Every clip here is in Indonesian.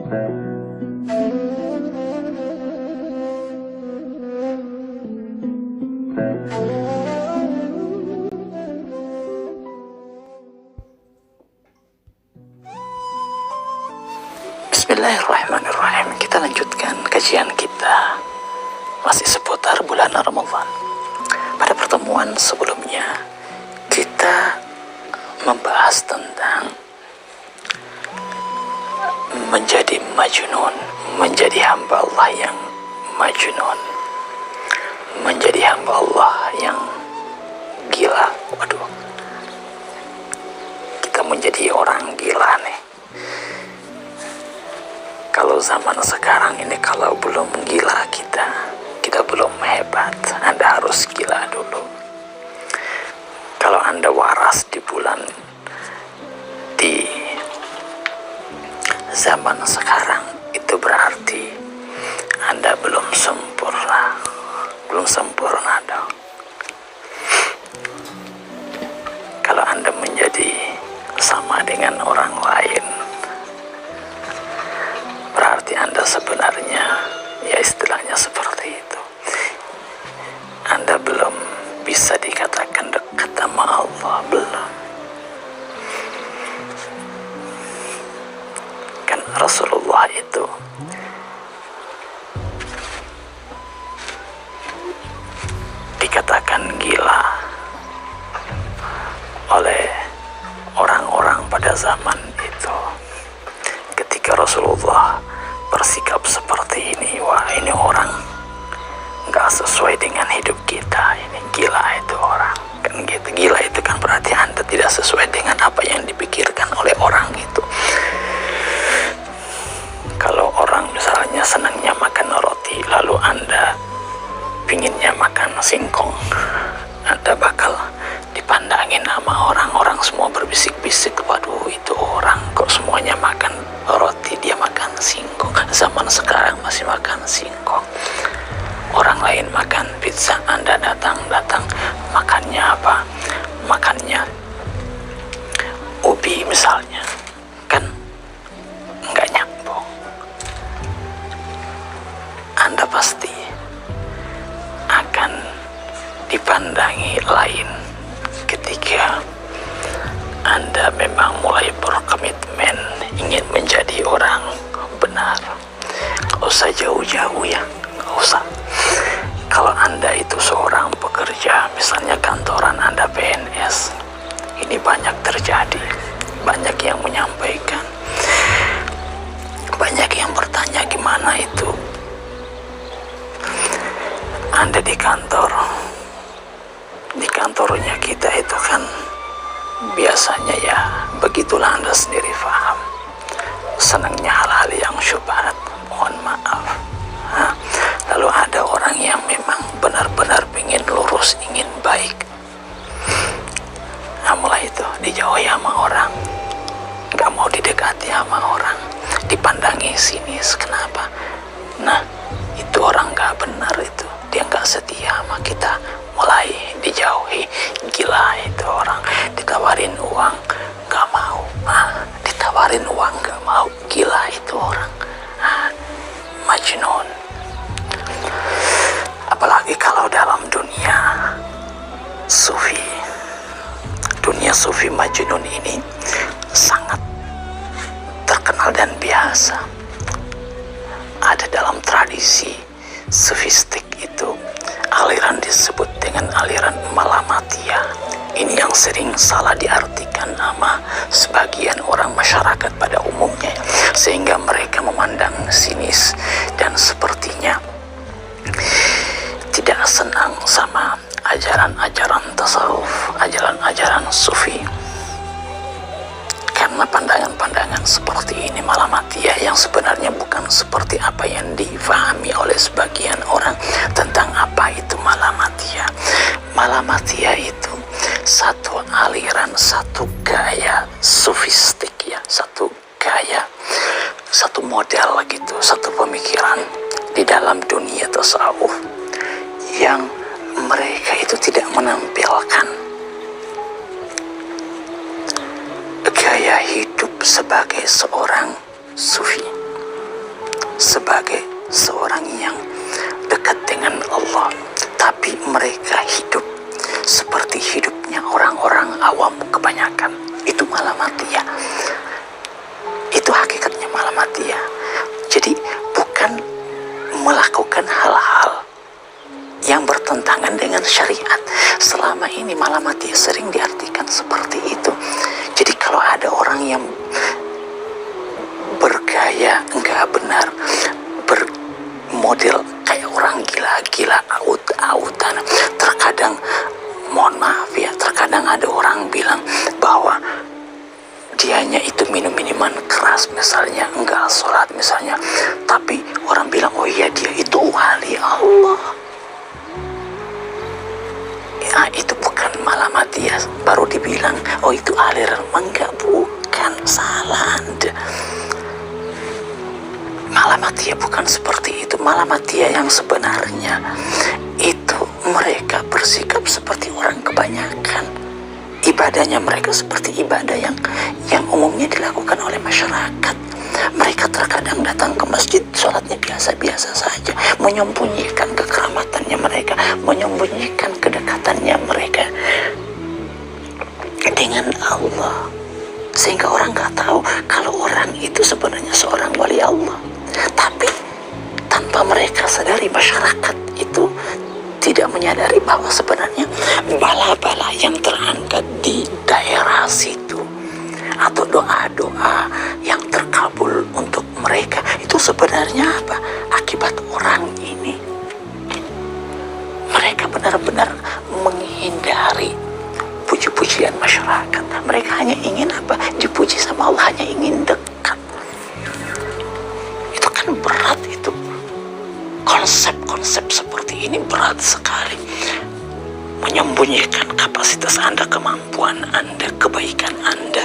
Bismillahirrahmanirrahim. Kita lanjutkan kajian kita masih seputar bulan Ramadan. Pada pertemuan sebelumnya kita membahas tentang menjadi majnun, menjadi hamba Allah yang majnun, menjadi hamba Allah yang gila. Waduh, kita menjadi orang gila nih. Kalau zaman sekarang ini, kalau belum gila kita belum hebat. Anda harus gila dulu. Kalau Anda waras di zaman sekarang, itu berarti Anda belum sempurna. Belum sempurna dong. Kalau Anda menjadi sama dengan orang lain, berarti Anda sebenarnya, ya istilahnya seperti itu, Anda belum bisa dikatakan dekat sama Allah, belum. Kan Rasulullah itu dikatakan gila oleh orang-orang pada zaman itu. Ketika Rasulullah bersikap seperti ini, wah ini orang nggak sesuai dengan hidup kita, ini gila itu orang. Kan gitu, gila itu kan berarti Anda tidak sesuai dengan apa yang dipikirkan oleh orang itu. Kalau orang misalnya senangnya makan roti, lalu Anda pinginnya makan singkong, Anda bakal dipandangin sama orang-orang semua berbisik-bisik, waduh itu orang kok semuanya makan roti, dia makan singkong. Zaman sekarang masih makan singkong. Orang lain makan pizza, Anda datang makannya apa? Makannya ubi misalnya, kan nggak nyambung. Anda pasti akan dipandangi lain ketika Anda memang mulai berkomitmen ingin menjadi orang benar. Gak usah jauh-jauh ya, gak usah. Kalau Anda itu seorang pekerja, misalnya kantoran Anda PNS, ini banyak terjadi, banyak yang menyampaikan, banyak yang bertanya gimana itu Anda di kantornya kita itu kan biasanya ya begitulah, Anda sendiri paham, senangnya hal-hal yang syubhat, mohon maaf. Lalu ada orang yang memang benar-benar ingin lurus, ingin baik, mulai itu dijauhi sama orang, nggak mau didekati sama orang, dipandangi sinis. Kenapa? Nah itu orang nggak benar, itu dia nggak setia sama kita, mulai dijauhi. Gila itu orang, ditawarin uang nggak mau, ditawarin uang nggak mau, gila itu orang, majnun. Apalagi kalau dalam dunia sufi majnun ini sangat terkenal dan biasa. Ada dalam tradisi sufistik itu aliran disebut dengan aliran Malamatiyah. Ini yang sering salah diartikan sama sebagian orang masyarakat pada umumnya, sehingga mereka memandang sinis dan sepertinya tidak senang sama ajaran-ajaran tasawuf, ajaran-ajaran sufi. Karena pandangan-pandangan seperti ini Malamatiyah yang sebenarnya bukan seperti apa yang difahami oleh sebagian orang tentang apa itu Malamatiyah. Malamatiyah itu satu aliran, satu gaya sufistik ya, satu gaya, satu model gitu, satu pemikiran di dalam dunia tasawuf yang mereka itu tidak menampilkan gaya hidup sebagai seorang sufi. sebagai seorang yang dekat dengan Allah, tapi mereka hidup seperti hidupnya orang-orang awam kebanyakan. Itu malamatia. Itu hakikatnya malamatia. Jadi bukan melakukan hal-hal yang bertentangan dengan syariat. Selama ini malamatia sering diartikan seperti itu. Jadi kalau ada orang yang bergaya enggak benar, bermodel kayak orang gila-gila, aut-autan, terkadang, mohon maaf ya, terkadang ada orang bilang bahwa dianya itu minum minuman keras misalnya, enggak sholat misalnya, tapi orang bilang oh iya dia itu wali Allah. Ya itu bukan malamatia, baru dibilang oh itu aliran, enggak, bukan, salah Anda. Malamatia bukan seperti itu. Malamatia yang sebenarnya itu mereka bersikap seperti orang kebanyakan. Ibadahnya mereka seperti ibadah yang umumnya dilakukan oleh masyarakat. Mereka terkadang datang ke masjid, sholatnya biasa-biasa saja, menyembunyikan kekeramatannya mereka, menyembunyikan kedekatannya mereka dengan Allah, sehingga orang nggak tahu kalau orang itu sebenarnya seorang wali Allah. Tapi tanpa mereka sadari, masyarakat itu tidak menyadari bahwa sebenarnya bala-bala yang terangkat di daerah situ atau doa-doa yang terkabul untuk mereka itu sebenarnya apa? Akibat orang ini. Mereka benar-benar menghindari puji-pujian masyarakat. Mereka hanya ingin apa? Dipuji sama Allah, hanya ingin dekat. Itu kan berat itu. Konsep-konsep seperti ini berat sekali. Menyembunyikan kapasitas Anda, kemampuan Anda, kebaikan Anda.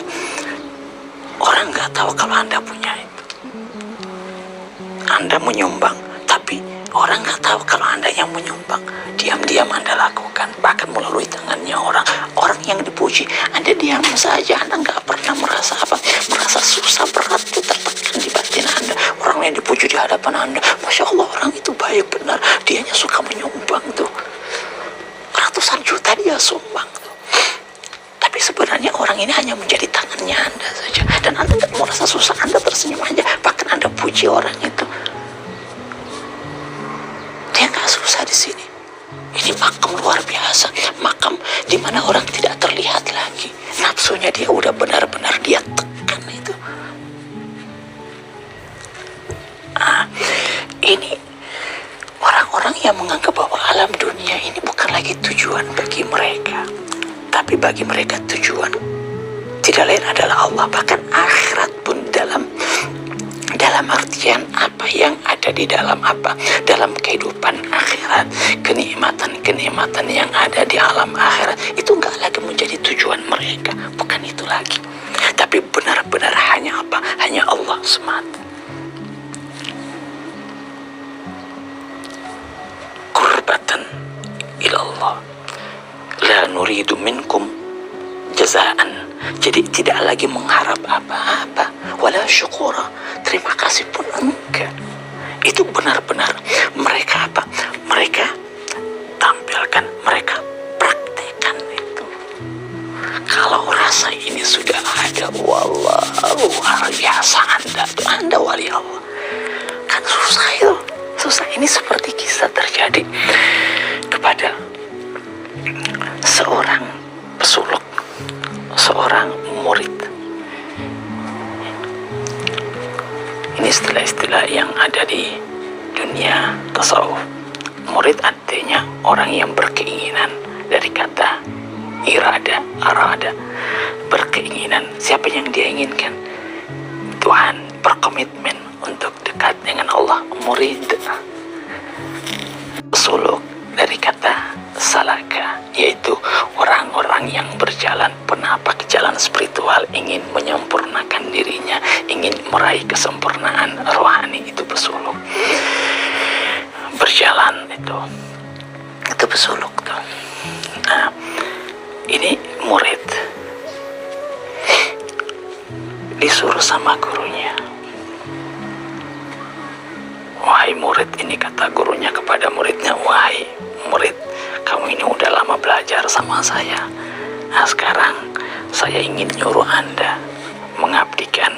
Orang nggak tahu kalau Anda punya itu. Anda menyumbang, tapi orang nggak tahu kalau Anda yang menyumbang. Diam-diam Anda lakukan, bahkan melalui tangannya orang. Orang yang dipuji, Anda diam saja. Anda nggak pernah merasa apa? Merasa susah, berat itu tertekan di batin Anda. Orang yang dipuji di hadapan Anda, Masya Allah, orang itu baik benar. Dianya suka menyumbang tuh. Ratusan juta dia sumbang tuh. Tapi sebenarnya orang ini hanya menjadi tangannya Anda saja. Dan Anda tidak merasa susah, Anda tersenyum aja. Bahkan Anda puji orang itu. Dia nggak susah di sini. Ini makam luar biasa. Makam di mana orang tidak terlihat lagi. Nafsunya dia udah benar-benar dia tekan itu. Ini orang-orang yang menganggap bahwa alam dunia ini bukan lagi tujuan bagi mereka, tapi bagi mereka tujuan tidak lain adalah Allah. Bahkan akhirat pun dalam artian apa yang ada di dalam apa, dalam kehidupan akhirat, kenikmatan yang ada di alam akhirat itu enggak lagi menjadi tujuan mereka, bukan itu lagi, tapi benar-benar hanya apa, hanya Allah semata. Qurbatan ilallah, la nuridu minkum jazaan. Jadi tidak lagi mengharap apa-apa, wala syukura, terima kasih pun enggak. Itu benar-benar mereka apa? Mereka tampilkan, mereka praktekkan itu. Kalau rasa ini sudah ada, wallah luar biasa Anda wali Allah. Kan susah itu, susah. Ini seperti kisah terjadi kepada seorang pesuluk, seorang murid. Ini istilah-istilah yang ada di dunia tasawuf. Murid artinya orang yang berkeinginan, dari kata arada, berkeinginan. Siapa yang dia inginkan? Tuhan, berkomitmen untuk dekat dengan Allah. Murid. Pesuluk dari kata salaka, yaitu orang-orang yang berjalan penapak jalan spiritual, ingin menyempurnakan dirinya, ingin meraih kesempurnaan rohani. Itu pesuluk. Berjalan itu pesuluk tuh. Nah, ini murid disuruh sama gurunya, Wahai murid, ini kata gurunya kepada muridnya, wahai murid, kamu ini udah lama belajar sama saya. Nah sekarang saya ingin nyuruh Anda mengabdikan,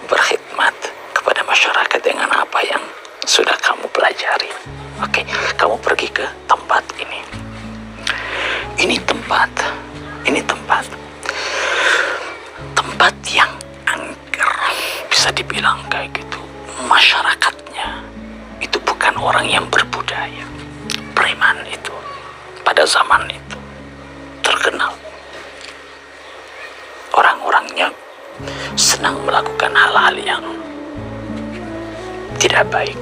berkhidmat kepada masyarakat dengan apa yang sudah kamu pelajari. Oke, kamu pergi ke tempat ini. Ini tempat yang angker, bisa dibilang kayak gitu. Masyarakatnya itu bukan orang yang berbudaya. Preman itu pada zaman itu terkenal. Orang-orangnya senang melakukan hal-hal yang tidak baik.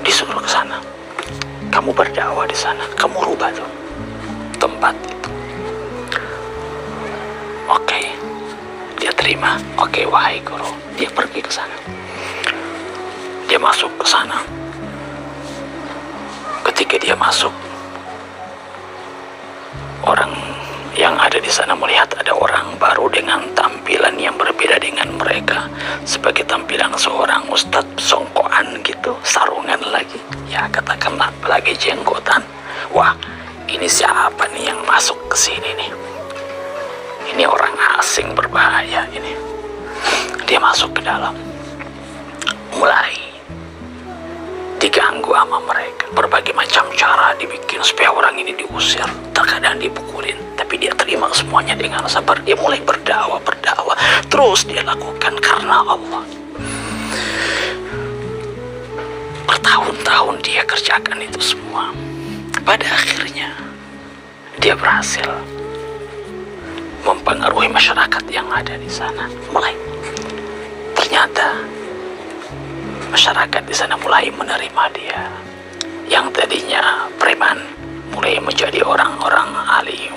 Disuruh ke sana, kamu berdakwah di sana, kamu rubah tuh tempat itu. Oke, dia terima. Oke, wahai guru. Dia pergi ke sana. Dia masuk ke sana. Ketika dia masuk, orang yang ada di sana melihat ada orang baru dengan tampilan yang berbeda dengan mereka. Sebagai tampilan seorang ustadz songkoan gitu, sarungan lagi, ya katakanlah lagi jenggotan. Wah, ini siapa nih yang masuk ke sini nih? Ini orang asing berbahaya ini. Dia masuk ke dalam, mulai diganggu sama mereka. Berbagai macam cara dibikin supaya orang ini diusir. Terkadang dipukulin, tapi dia terima semuanya dengan sabar. Dia mulai berdakwah. Terus dia lakukan karena Allah. Bertahun-tahun dia kerjakan itu semua. Pada akhirnya dia berhasil mempengaruhi masyarakat yang ada di sana. Ternyata masyarakat di sana mulai menerima dia. Yang tadinya preman mulai menjadi orang-orang alim.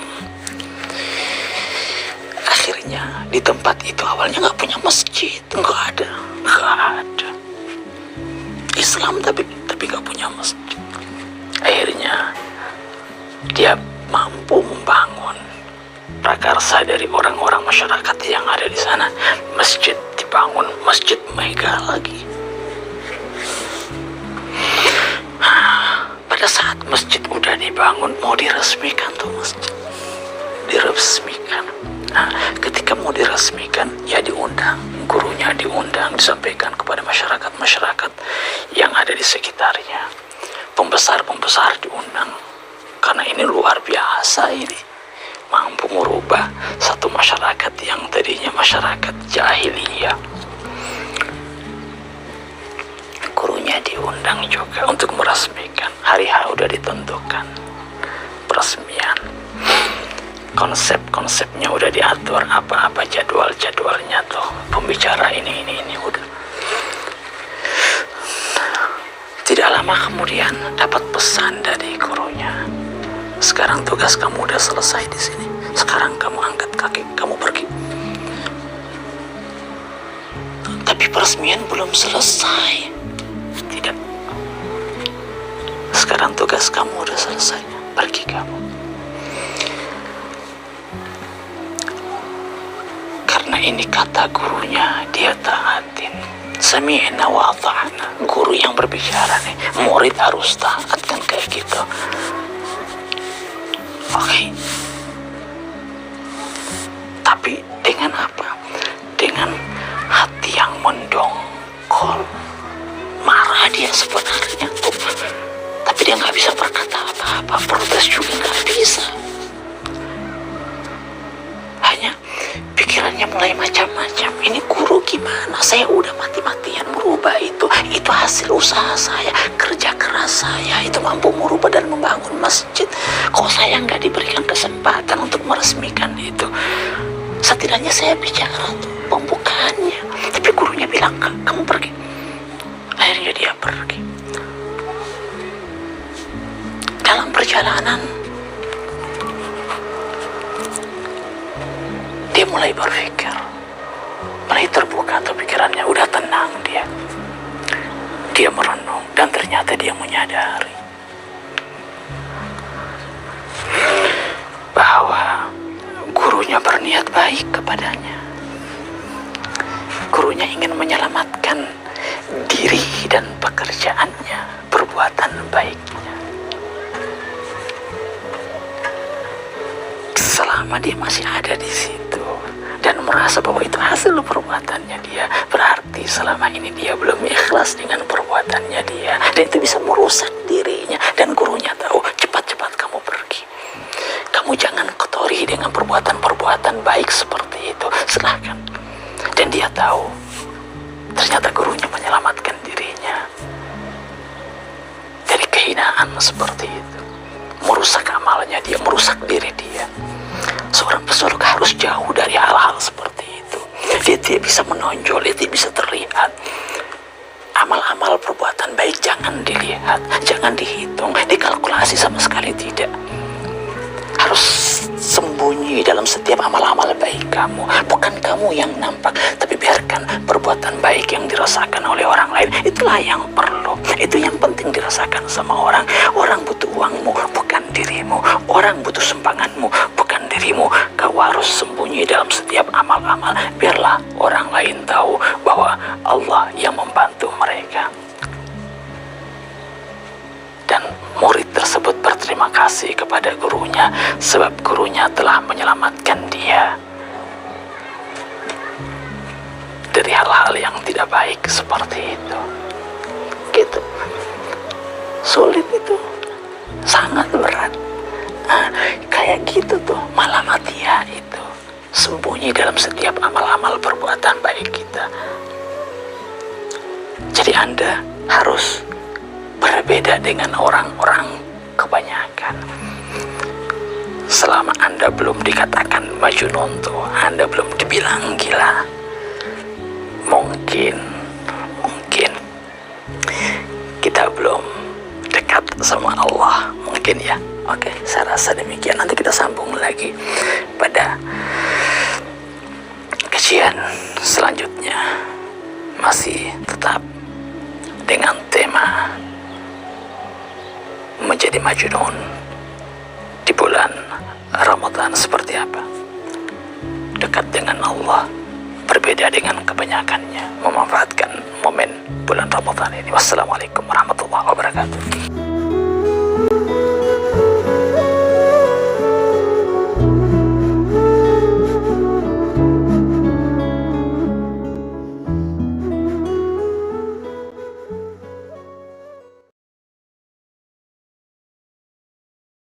Akhirnya di tempat itu awalnya nggak punya masjid, nggak ada. Islam tapi nggak punya masjid. Akhirnya dia mampu membangun prakarsa dari orang-orang masyarakat yang ada di sana. Masjid dibangun, masjid mega lagi. Pada saat masjid udah dibangun, mau diresmikan tuh masjid. Diresmikan. Nah, ketika mau diresmikan, ya diundang, gurunya diundang, disampaikan kepada masyarakat yang ada di sekitarnya. Pembesar diundang. Karena ini luar biasa ini. Mampu merubah satu masyarakat yang tadinya masyarakat jahiliyah. Gurunya diundang juga untuk meresmikan. Hari H udah ditentukan peresmian. Konsep-konsepnya udah diatur, apa-apa jadwalnya tuh. Pembicara ini udah. Tidak lama kemudian dapat pesan dari gurunya. Sekarang tugas kamu udah selesai di sini. Sekarang kamu angkat kaki, kamu pergi. Tapi peresmian belum selesai. Tidak. Sekarang tugas kamu udah selesai. Pergi kamu. Karena ini kata gurunya, dia taatin. Sami'na wa ata'na. Guru yang berbicara nih, murid harus taat kan kayak gitu. Oke. Tapi dengan apa? Dengan hati yang mendongkol. Marah dia sebenarnya. Tapi dia nggak bisa berkata apa-apa. Protes juga nggak bisa. Hanya pikirannya mulai macam-macam. Ini guru gimana? Saya udah mati-matian merubah itu. Itu hasil usaha saya, kerja keras saya. Itu mampu merubah dan membangun masjid. Kok saya nggak diberikan kesempatan untuk meresmikan itu? Setidaknya saya bicara tuh pembukaannya. Tapi gurunya bilang, kamu pergi. Akhirnya dia pergi. Dalam perjalanan, dia mulai berpikir, mulai terbuka tuh pikirannya, udah tenang dia. Dia merenung dan ternyata dia menyadari bahwa gurunya berniat baik kepadanya. Gurunya gurunya ingin menyelamatkan diri dan pekerjaannya, perbuatan baiknya. Selama dia masih ada di situ dan merasa bahwa itu hasil perbuatannya dia, berarti selama ini dia belum ikhlas dengan perbuatannya dia, dan itu bisa merusak dirinya. Dan gurunya tahu, cepat-cepat kamu pergi, kamu jangan kotori dengan perbuatan-perbuatan baik seperti itu, silahkan. Dan dia tahu ternyata gurunya menyelamatkan dirinya dari kehinaan seperti itu, merusak amalnya dia, merusak diri dia. Seorang pesuluk harus jauh dari hal-hal seperti itu. Dia tidak bisa menonjol, dia tidak bisa terlihat. Amal-amal perbuatan baik jangan dilihat, jangan dihitung, dikalkulasi sama sekali tidak. Harus sembunyi dalam setiap amal-amal baik kamu. Bukan kamu yang nampak, tapi biarkan perbuatan baik yang dirasakan oleh orang lain. Itulah yang perlu, itu yang penting dirasakan sama orang. Orang butuh uangmu, bukan dirimu. Orang butuh sumbanganmu, bukan dirimu. Kau harus sembunyi dalam setiap amal-amal. Biarlah orang lain tahu bahwa Allah yang membantu mereka. Dan murid tersebut berterima kasih kepada gurunya, sebab gurunya telah menyelamatkan dia dari hal-hal yang tidak baik seperti itu. Gitu. Sulit itu, sangat berat. Nah, kayak gitu tuh Malamatia itu, sembunyi dalam setiap amal-amal perbuatan baik kita. Jadi Anda harus berbeda dengan orang-orang kebanyakan. Selama Anda belum dikatakan majnun tuh, Anda belum dibilang gila, mungkin kita belum dekat sama Allah, mungkin ya. Oke, saya rasa demikian. Nanti kita sambung lagi pada kajian selanjutnya, masih tetap dengan tema menjadi majnun di bulan Ramadan seperti apa. Dekat dengan Allah, berbeda dengan kebanyakannya, memanfaatkan momen bulan Ramadan ini. Wassalamualaikum warahmatullahi wabarakatuh.